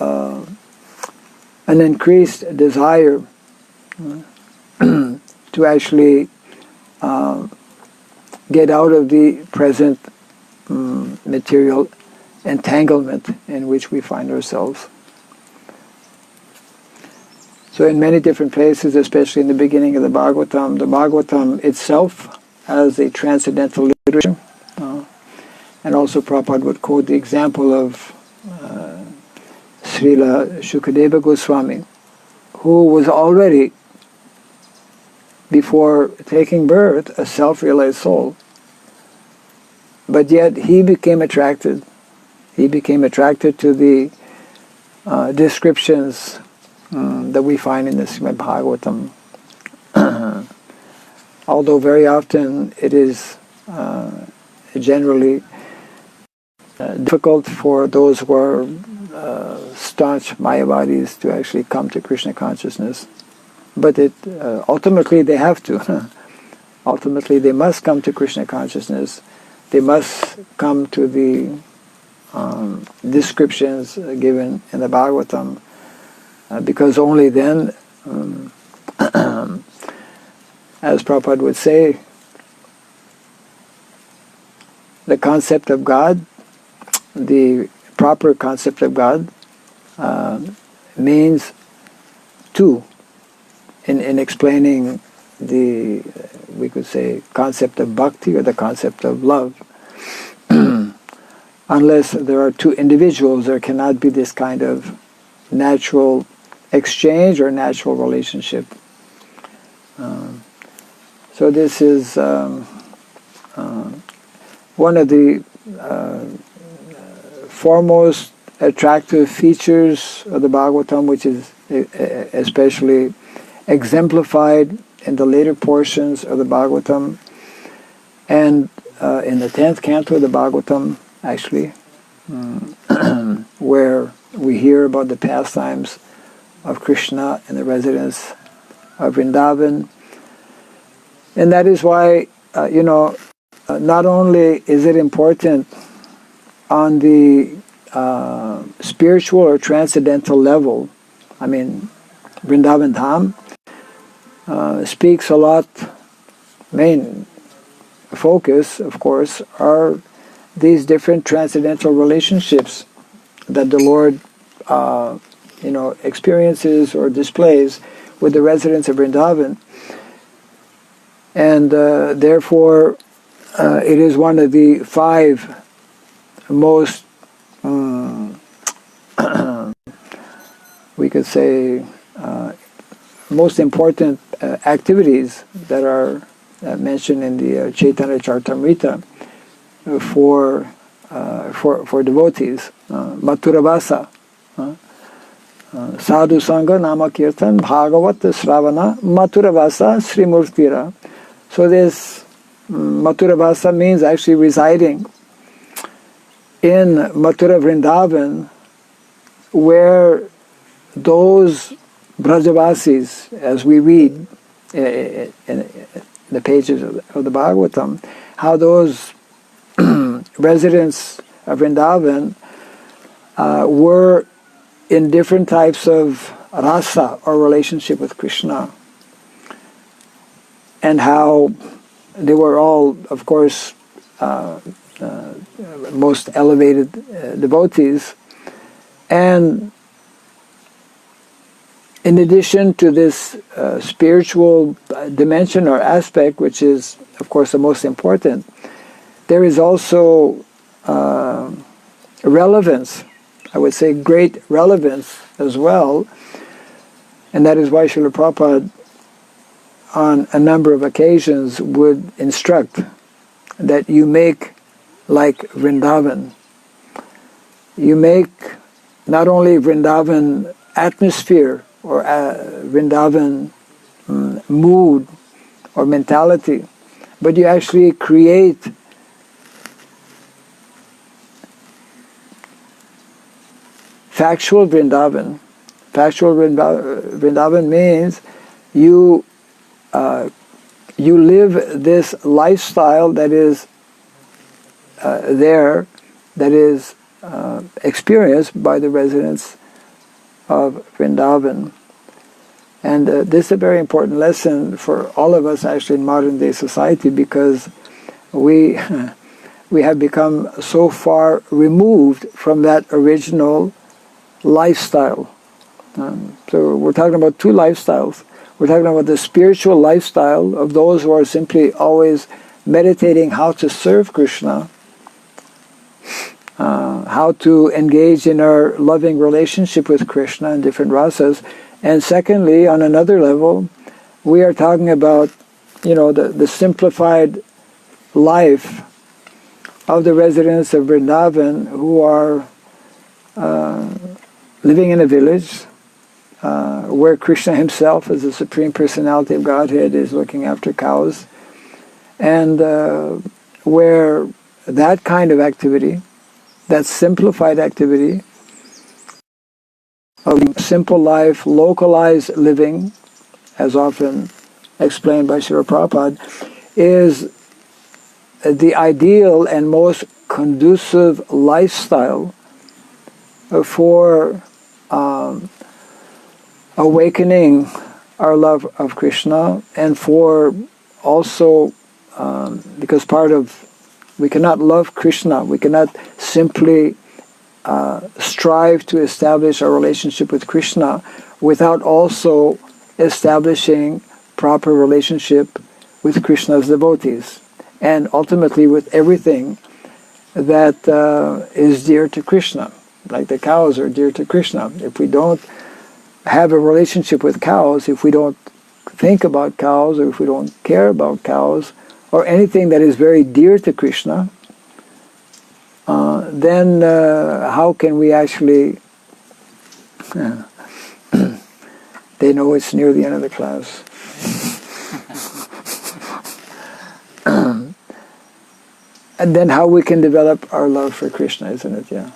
an increased desire to actually get out of the present material entanglement in which we find ourselves. So in many different places, especially in the beginning of the Bhagavatam itself as a transcendental literature, and also Prabhupada would quote the example of Srila Shukadeva Goswami, who was already, before taking birth, a self-realized soul. But yet he became attracted. He became attracted to the descriptions that we find in the Srimad Bhagavatam. Although very often it is generally difficult for those who are staunch Mayavadis to actually come to Krishna consciousness. But ultimately they have to. Ultimately they must come to Krishna consciousness. They must come to the descriptions given in the Bhagavatam, because only then, as Prabhupada would say, the concept of God, the proper concept of God, means two in explaining the, we could say, concept of bhakti or the concept of love. Unless there are two individuals, there cannot be this kind of natural exchange or natural relationship. So this is one of the foremost attractive features of the Bhagavatam, which is especially exemplified in the later portions of the Bhagavatam, and in the 10th canto of the Bhagavatam, actually, where we hear about the pastimes of Krishna and the residents of Vrindavan. And that is why, not only is it important on the spiritual or transcendental level, I mean, Vrindavan Dham speaks a lot, main focus, of course, are these different transcendental relationships that the Lord, experiences or displays with the residents of Vrindavan. And therefore, it is one of the 5 most, we could say, most important activities that are mentioned in the Chaitanya Charitamrita for devotees. Mathuravasa, Sadhu Sangha Nama Kirtan Bhagavat Sravana Mathuravasa Srimurtira. So this Mathuravasa means actually residing in Mathura Vrindavan, where those Brajavasis, as we read in the pages of the Bhagavatam, how those residents of Vrindavan were in different types of rasa, or relationship with Krishna, and how they were all, of course, most elevated devotees. And in addition to this spiritual dimension or aspect, which is, of course, the most important, there is also relevance, I would say great relevance as well, and that is why Srila Prabhupada on a number of occasions would instruct that you make like Vrindavan. You make not only Vrindavan atmosphere or Vrindavan mood or mentality, but you actually create factual Vrindavan. Factual Vrindavan means you live this lifestyle that is there, that is experienced by the residents of Vrindavan. And this is a very important lesson for all of us actually in modern day society, because we have become so far removed from that original lifestyle. So we're talking about 2 lifestyles. We're talking about the spiritual lifestyle of those who are simply always meditating how to serve Krishna, how to engage in our loving relationship with Krishna in different rasas. And secondly, on another level, we are talking about, the simplified life of the residents of Vrindavan, who are living in a village where Krishna himself, as the Supreme Personality of Godhead, is looking after cows, and where that kind of activity, that simplified activity of simple life, localized living, as often explained by Srila Prabhupada, is the ideal and most conducive lifestyle for awakening our love of Krishna, and for also because we cannot love Krishna, we cannot simply strive to establish our relationship with Krishna without also establishing proper relationship with Krishna's devotees, and ultimately with everything that is dear to Krishna. Like the cows are dear to Krishna. If we don't have a relationship with cows, if we don't think about cows, or if we don't care about cows, or anything that is very dear to Krishna, then how can we actually... They know it's near the end of the class. And then how we can develop our love for Krishna, isn't it? Yeah.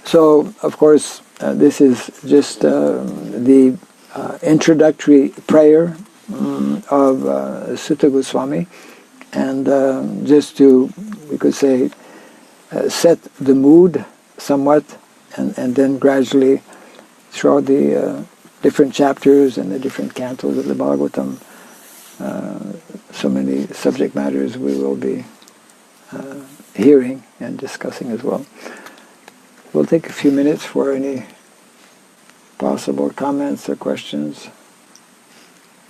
So, of course, this is just the introductory prayer of Sutta Goswami, and just to, we could say, set the mood somewhat, and then gradually throughout the different chapters and the different cantos of the Bhagavatam, so many subject matters we will be hearing and discussing as well. We'll take a few minutes for any possible comments or questions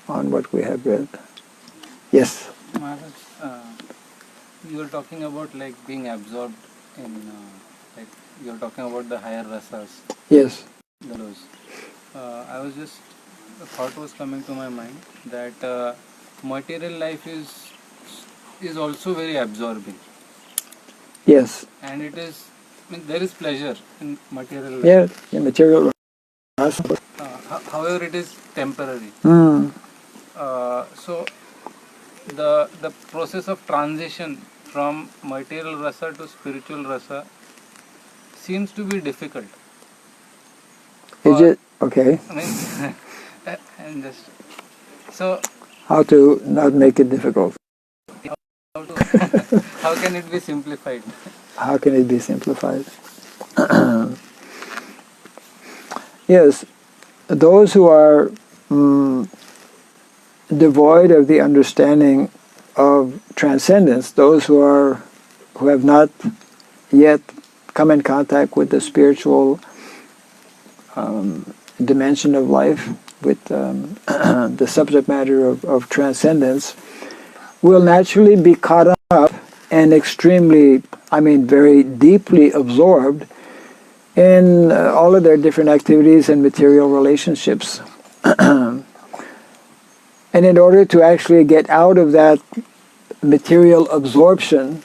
on what we have read. Yes? Maharaj, you were talking about like being absorbed in, like you were talking about the higher rasas. Yes. Those. I was just, the thought was coming to my mind that material life is also very absorbing. Yes. And it is, I mean, there is pleasure in material life. Yeah, in material. However, it is temporary. Mm. So the process of transition from material rasa to spiritual rasa seems to be difficult. Is it okay? I mean, and just so How to not make it difficult? how can it be simplified? How can it be simplified? Yes, those who are devoid of the understanding of transcendence, those who have not yet come in contact with the spiritual dimension of life, with the subject matter of transcendence, will naturally be caught up and extremely, very deeply absorbed in all of their different activities and material relationships. And in order to actually get out of that material absorption,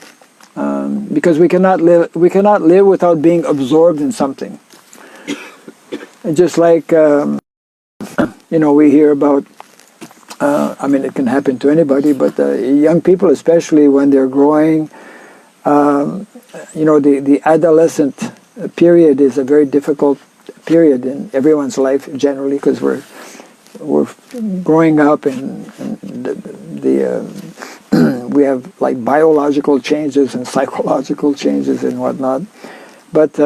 because we cannot live without being absorbed in something. Just like we hear about, it can happen to anybody, but young people, especially when they're growing, the adolescent period is a very difficult period in everyone's life generally, because we're growing up, and we have like biological changes and psychological changes and whatnot. But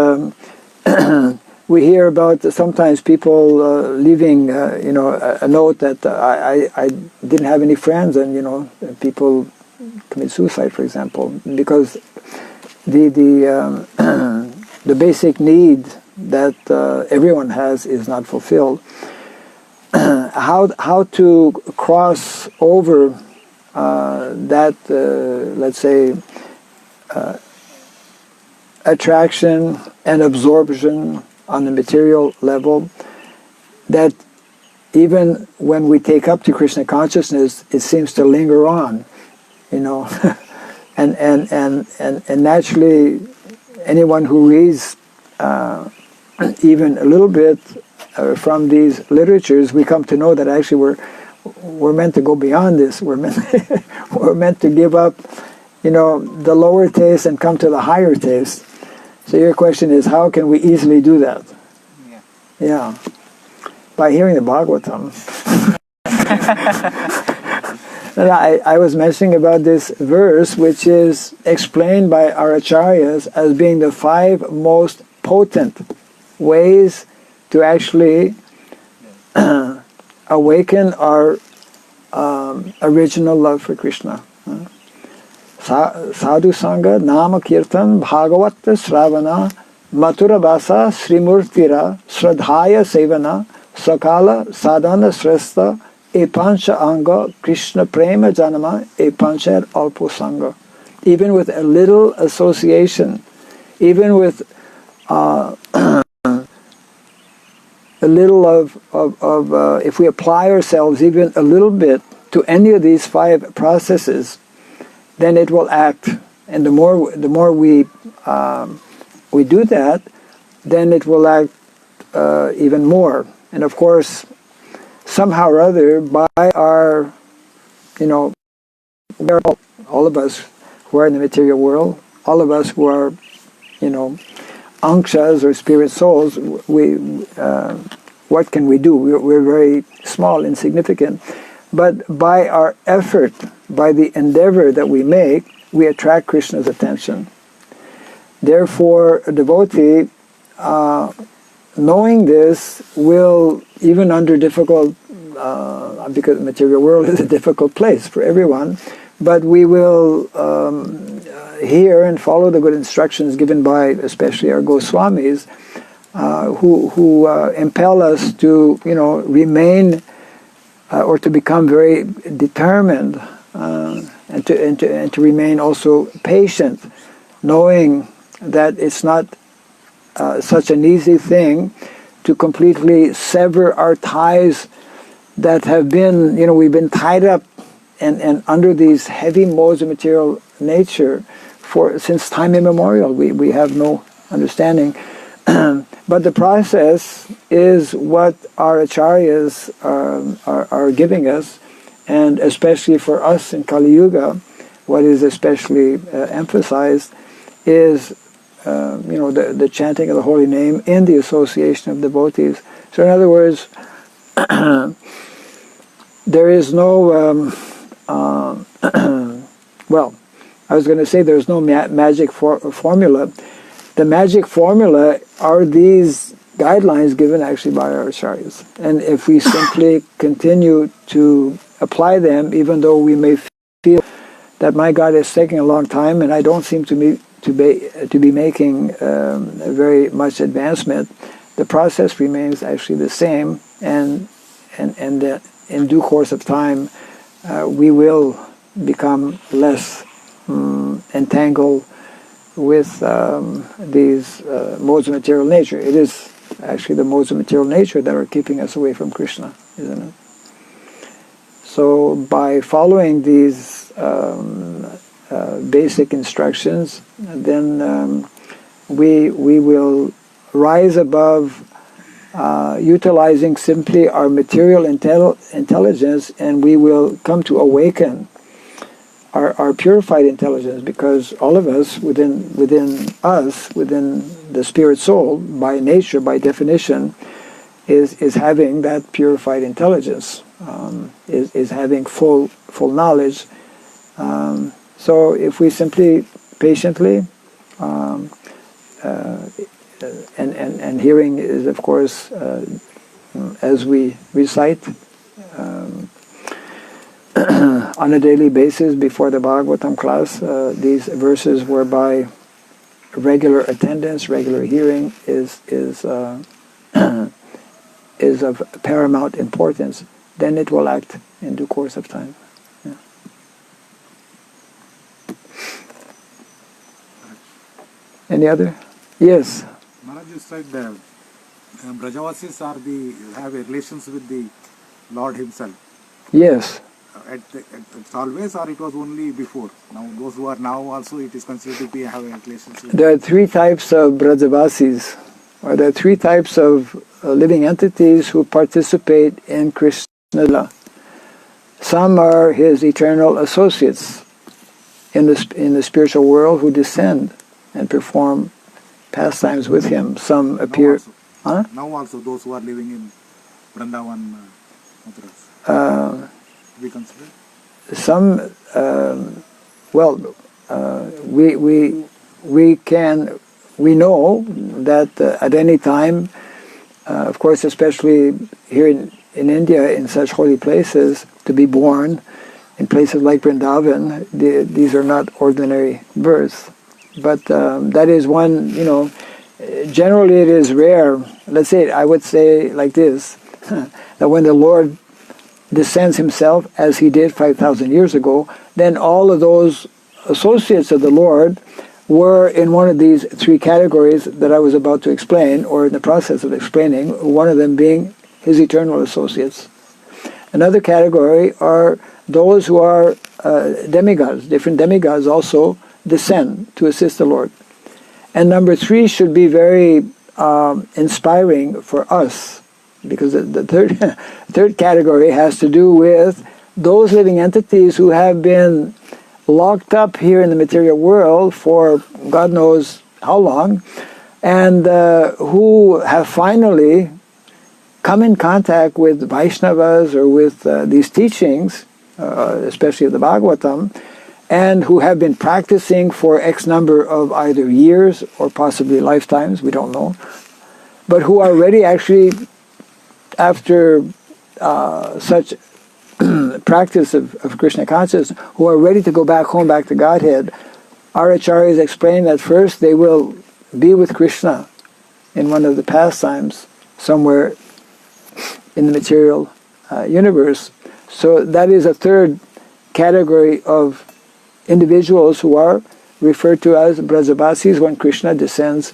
we hear about sometimes people leaving, a note that I didn't have any friends, and people commit suicide, for example, because the basic need that everyone has is not fulfilled. How to cross over that, let's say, attraction and absorption on the material level, that even when we take up to Krishna consciousness, it seems to linger on, and naturally, anyone who reads even a little bit from these literatures, we come to know that actually we're meant to go beyond this. We're meant to give up, the lower taste and come to the higher taste. So your question is, how can we easily do that? Yeah. By hearing the Bhagavatam. I was mentioning about this verse, which is explained by our acharyas as being the 5 most potent ways to actually awaken our original love for Krishna. Sadhu Sangha, Nama Kirtan, Bhagavata Sravana, Mathura Basa, Srimurtira, Sradhaya Sevana, Sakala, Sadhana Srestha, E Pancha Anga, Krishna Prema Janama, E Panchar Alpo Sangha. Even with a little association, even with a little of if we apply ourselves even a little bit to any of these 5 processes, then it will act. And the more we do that, then it will act even more. And of course, somehow or other, by our, all of us who are in the material world, all of us who are, ankshas or spirit souls, what can we do? We're very small, insignificant. But by our effort, by the endeavor that we make, we attract Krishna's attention. Therefore, a devotee, knowing this, will, even under difficult, because the material world is a difficult place for everyone, but we will hear and follow the good instructions given by especially our Goswamis, who impel us to, remain or to become very determined and to remain also patient, knowing that it's not such an easy thing to completely sever our ties that have been, we've been tied up and under these heavy modes of material nature since time immemorial. We have no understanding. But the process is what our acharyas are giving us, and especially for us in Kali Yuga, what is especially emphasized is the chanting of the holy name in the association of devotees. So in other words, there is no well, I was going to say there's no magic formula. The magic formula are these guidelines given actually by our acharyas. And if we simply continue to apply them, even though we may feel that my God is taking a long time and I don't seem to be making very much advancement, the process remains actually the same, and in due course of time we will become less entangled with these modes of material nature. It is actually the modes of material nature that are keeping us away from Krishna, isn't it? So by following these basic instructions, then we will rise above utilizing simply our material intelligence, and we will come to awaken our purified intelligence, because all of us, within the spirit soul, by nature, by definition, is having that purified intelligence, is having full knowledge. So if we simply patiently, and hearing is of course as we recite on a daily basis before the Bhagavatam class, these verses whereby regular attendance, regular hearing is of paramount importance, then it will act in due course of time. Yeah. Any other? Yes. Maharaj, you said Brajavasis have relations with the Lord Himself. Yes. It's always, or it was only before? Now, those who are now also, it is considered to be having relations with. There are 3 types of Brajavasis, or there are 3 types of living entities who participate in Krishna Lila. Some are His eternal associates in the spiritual world who descend and perform pastimes with Him. Some appear. Now also those who are living in Vrindavan, Mathura. We consider? some we know that at any time, of course, especially here in India, in such holy places, to be born in places like Vrindavan, these are not ordinary births. But that is one, generally it is rare. Let's say, I would say like this, that when the Lord descends himself, as he did 5,000 years ago, then all of those associates of the Lord were in one of these three categories that I was about to explain, or in the process of explaining, one of them being his eternal associates. Another category are those who are demigods. Different demigods also descend to assist the Lord. And number three should be very inspiring for us, because the third category has to do with those living entities who have been locked up here in the material world for God knows how long, and who have finally come in contact with Vaishnavas or with these teachings, especially of the Bhagavatam, and who have been practicing for X number of either years or possibly lifetimes, we don't know, but who are ready actually, after such practice of Krishna consciousness, who are ready to go back home, back to Godhead. Our acharyas explain that first they will be with Krishna in one of the pastimes somewhere in the material universe. So that is a third category of individuals who are referred to as Brajavasis when Krishna descends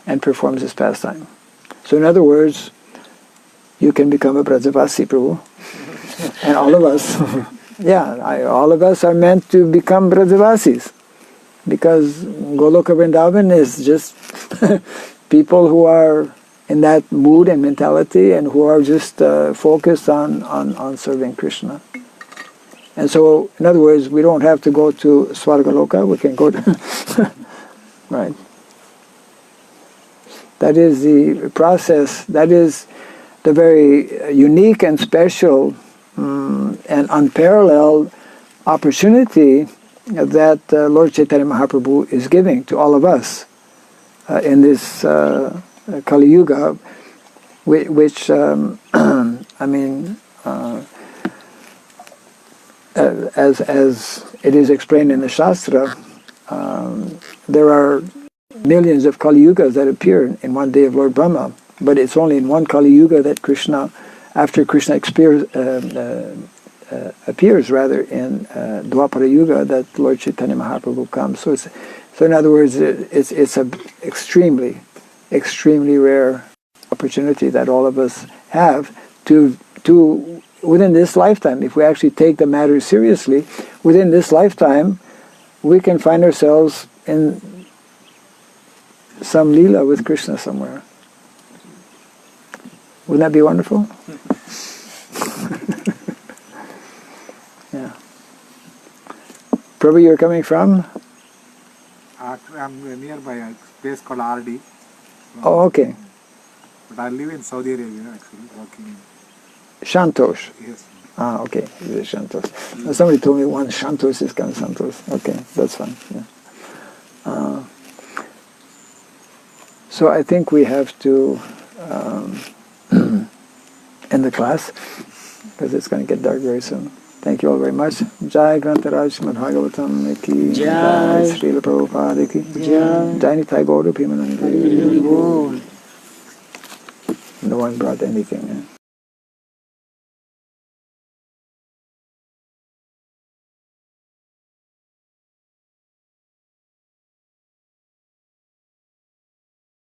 and performs his pastime. So in other words, you can become a Brajavasi, Prabhu. And all of us, all of us are meant to become Brajavasis, because Goloka Vrindavan is just people who are in that mood and mentality and who are just focused on serving Krishna. And so, in other words, we don't have to go to Swargaloka, we can go to... right. That is the process, that is the very unique and special and unparalleled opportunity that Lord Chaitanya Mahaprabhu is giving to all of us in this Kali Yuga, which as it is explained in the Shastra, there are millions of Kali Yugas that appear in one day of Lord Brahma, but it's only in one Kali Yuga that Krishna, after Krishna appears in Dwapara Yuga, that Lord Chaitanya Mahaprabhu comes. So in other words, it's an extremely, extremely rare opportunity that all of us have to within this lifetime. If we actually take the matter seriously, within this lifetime, we can find ourselves in some Leela with Krishna somewhere. Wouldn't that be wonderful? Yeah. Prabhu, you're coming from? I'm nearby a place called RD. Oh, okay. But I live in Saudi Arabia, actually, working. Shantosh. Yes. Ah, okay. Shantosh. Somebody told me one Shantosh is kind of Santosh. Okay, that's fine. Yeah. So I think we have to end the class, because it's going to get dark very soon. Thank you all very much. Jai Grantaraj Srimad Bhagavatam ki Jai, Srila Prabhupada ki Jai, Jai Nitai Gaura Bhimananda. No one brought anything.